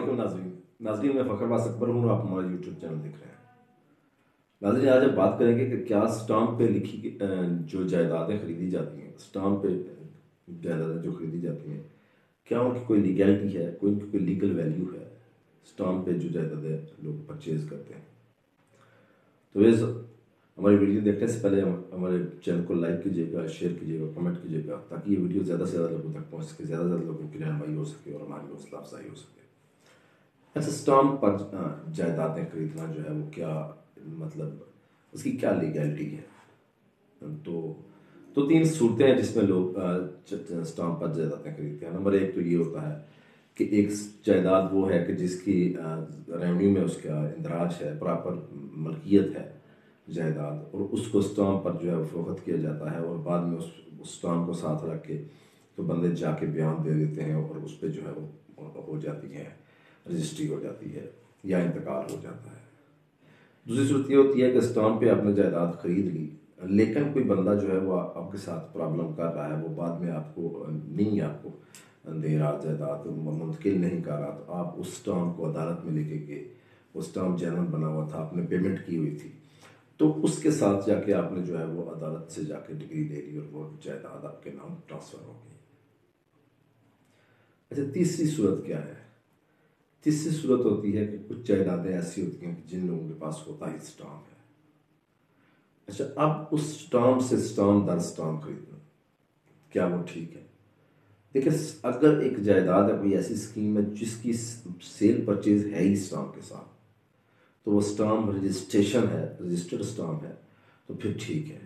علیکم ناظرین میں فخر باز اکبر ہوں اور آپ ہمارا یوٹیوب چینل دیکھ رہے ہیں۔ ناظرین آج ہم بات کریں گے کہ کیا اسٹامپ پہ لکھی جو جائیدادیں خریدی جاتی ہیں، اسٹامپ پہ جائیدادیں جو خریدی جاتی ہیں، کیا ان کی کوئی لیگلٹی ہے، کوئی ان کی کوئی لیگل ویلیو ہے اسٹامپ پہ جو جائیدادیں لوگ پرچیز کرتے ہیں؟ تو یہ ہماری ویڈیو دیکھنے سے پہلے ہمارے چینل کو لائک کیجیے گا، شیئر کیجیے گا، کمنٹ کیجیے گا، تاکہ یہ ویڈیو زیادہ سے زیادہ لوگوں تک پہنچ سکے، زیادہ سے زیادہ لوگوں کی رہنمائی ہو سکے اور ہماری حوصلہ افزائی ہو سکے۔ اچھا، اسٹامپ پر جائیدادیں خریدنا جو ہے وہ کیا مطلب اس کی کیا لیگلٹی ہے؟ تو تین صورتیں ہیں جس میں لوگ اسٹامپ پر جائیدادیں خریدتے ہیں۔ نمبر ایک تو یہ ہوتا ہے کہ ایک جائیداد وہ ہے کہ جس کی ریونیو میں اس کا اندراج ہے، پراپر ملکیت ہے جائیداد، اور اس کو اسٹامپ پر جو ہے فروخت کیا جاتا ہے، اور بعد میں اس اسٹامپ کو ساتھ رکھ کے تو بندے جا کے بیان دے دیتے ہیں اور اس پہ جو ہے وہ ہو جاتی ہے، رجسٹری ہو جاتی ہے یا انتقال ہو جاتا ہے۔ دوسری صورت یہ ہوتی ہے کہ اسٹامپ پہ آپ نے جائیداد خرید لی، لیکن کوئی بندہ جو ہے وہ آپ کے ساتھ پرابلم کر رہا ہے، وہ بعد میں آپ کو دے رہا جائیداد منتقل نہیں کر رہا، تو آپ اس اسٹامپ کو عدالت میں لے کے گئے، وہ اسٹامپ جینون بنا ہوا تھا، آپ نے پیمنٹ کی ہوئی تھی، تو اس کے ساتھ جا کے آپ نے جو ہے وہ عدالت سے جا کے ڈگری لے لی اور وہ جائیداد آپ کے نام ٹرانسفر ہو گئی۔ اچھا، تیسری صورت کیا ہے؟ تیسری صورت ہوتی ہے کہ کچھ جائیدادیں ایسی ہوتی ہیں کہ جن لوگوں کے پاس ہوتا ہی اسٹامپ ہے۔ اچھا، اب اس اسٹامپ سے اسٹامپ در اسٹامپ خریدنا کیا وہ ٹھیک ہے؟ دیکھیں، اگر ایک جائیداد ہے، کوئی ایسی اسکیم ہے جس کی سیل پرچیز ہے ہی اسٹامپ کے ساتھ، تو وہ اسٹامپ رجسٹریشن ہے، رجسٹرڈ اسٹامپ ہے، تو پھر ٹھیک ہے۔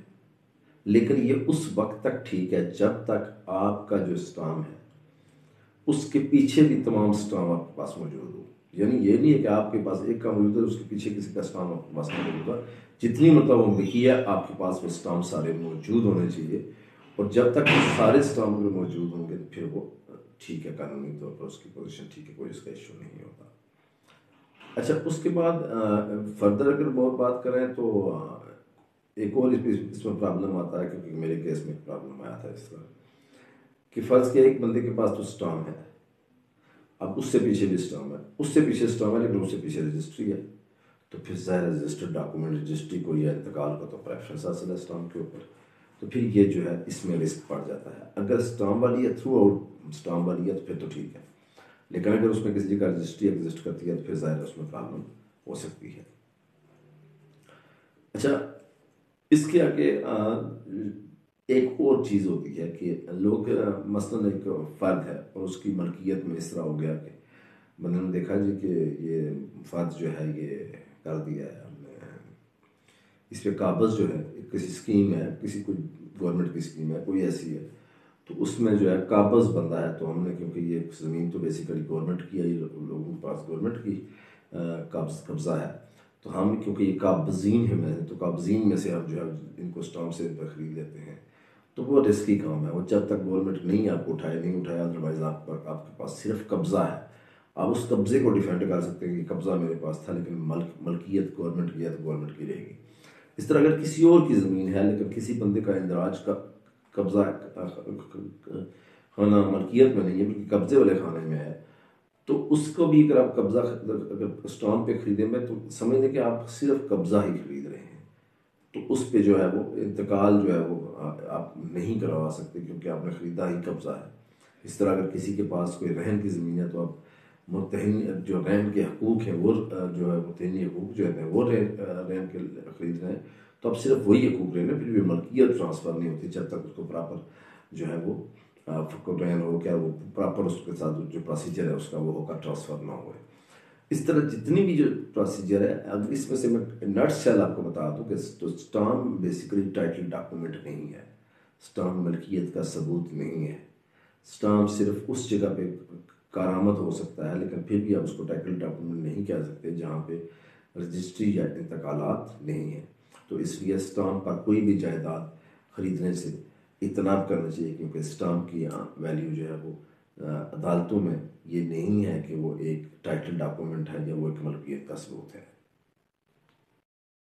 لیکن یہ اس وقت تک ٹھیک ہے جب تک آپ کا جو اسٹامپ ہے اس کے پیچھے بھی تمام اسٹامپ آپ کے پاس موجود ہو۔ یعنی یہ نہیں ہے کہ آپ کے پاس ایک کا موجود ہے، اس کے پیچھے کسی کا اسٹامپ آپ کے پاس موجود ہے، جتنی مرتبہ وہ بکی ہے آپ کے پاس وہ اسٹامپ سارے موجود ہونے چاہیے، اور جب تک سارے اسٹامپ موجود ہوں گے پھر وہ ٹھیک ہے، قانونی طور پر اس کی پوزیشن ٹھیک ہے، کوئی اس کا ایشو نہیں ہوتا۔ اچھا، اس کے بعد فردر اگر بات کریں تو ایک اور اس میں پرابلم آتا ہے، کیونکہ میرے کیس میں پرابلم آیا تھا اس طرح کہ فرض کیا ایک بندے کے پاس تو اسٹامپ ہے، اب اس سے پیچھے بھی اسٹامپ ہے، اس سے پیچھے اسٹامپ ہے لیکن اس سے پیچھے رجسٹری ہے، تو پھر ظاہر رجسٹرڈ ڈاکومنٹ رجسٹری کو یا انتقال کا تو پریفرنس حاصل ہے اسٹامپ کے اوپر، تو پھر یہ جو ہے اس میں رسک پڑ جاتا ہے۔ اگر اسٹامپ والی ہے، تھرو آؤٹ اسٹامپ والی ہے، تو پھر تو ٹھیک ہے، لیکن اگر اس میں کسی جگہ رجسٹری ایگزسٹ کرتی ہے تو پھر ظاہر اس میں پرابلم ہو سکتی ہے۔ اچھا، اس کے آگے ایک اور چیز ہوتی ہے کہ لوگ مثلاً ایک فرد ہے اور اس کی ملکیت میں اس طرح ہو گیا کہ بندے نے دیکھا جی کہ یہ فرد جو ہے یہ کر دیا ہے ہم نے، اس پہ قابض جو ہے کسی اسکیم ہے، کسی کوئی گورنمنٹ کی اسکیم ہے، کوئی ایسی ہے، تو اس میں جو ہے قابض بندہ ہے، تو ہم نے کیونکہ یہ زمین تو بیسیکلی گورنمنٹ کی ہے، لوگوں کے پاس گورنمنٹ کی قبضہ ہے، تو ہم کیونکہ یہ قابضین ہیں، تو قابضین میں سے ہم جو ہے ان کو اسٹامپ سے خرید لیتے ہیں، تو وہ رسکی کام ہے، وہ جب تک گورنمنٹ نہیں آپ کو نہیں اٹھایا، ادروائز آپ کے پاس صرف قبضہ ہے، آپ اس قبضے کو ڈیفینڈ کر سکتے ہیں کہ قبضہ میرے پاس تھا لیکن ملکیت گورنمنٹ کی ہے تو گورنمنٹ کی رہے گی۔ اس طرح اگر کسی اور کی زمین ہے لیکن کسی بندے کا اندراج کا قبضہ خانہ ملکیت میں نہیں ہے بلکہ قبضے والے خانے میں ہے، تو اس کو بھی اگر آپ قبضہ اگر اسٹامپ پہ خریدیں میں تو سمجھ لیں کہ آپ صرف قبضہ ہی خرید رہے ہیں، تو اس پہ جو ہے وہ انتقال جو ہے وہ آپ نہیں کروا سکتے کیونکہ آپ نے خریدا ہی قبضہ ہے۔ اس طرح اگر کسی کے پاس کوئی رہن کی زمین ہے تو آپ مرتہن جو رہن کے حقوق ہیں وہ جو ہے مرتہنی حقوق جو ہیں وہ رہن کے خرید رہے ہیں، تو آپ صرف وہی حقوق لے لیں، پھر بھی ملکیت ٹرانسفر نہیں ہوتی جب تک اس کو پراپر جو ہے وہ رہن ہو کیا وہ پراپر اس کے ساتھ جو پروسیجر ہے اس کا وہ ہوگا، ٹرانسفر نہ ہوئے۔ اس طرح جتنی بھی جو پروسیجر ہے، اگر اس میں سے میں نٹ سیل آپ کو بتا دوں کہ اسٹامپ بیسیکلی ٹائٹل ڈاکومنٹ نہیں ہے، اسٹامپ ملکیت کا ثبوت نہیں ہے، اسٹامپ صرف اس جگہ پہ کارآمد ہو سکتا ہے لیکن پھر بھی آپ اس کو ٹائٹل ڈاکومنٹ نہیں کہہ سکتے جہاں پہ رجسٹری یا انتقالات نہیں ہیں، تو اس لیے اسٹامپ پر کوئی بھی جائیداد خریدنے سے اجتناب کرنا چاہیے، کیونکہ اسٹامپ کی ویلیو جو ہے وہ عدالتوں میں یہ نہیں ہے کہ وہ ایک ٹائٹل ڈاکومنٹ ہے یا وہ ایک ملکیت کا ثبوت ہے۔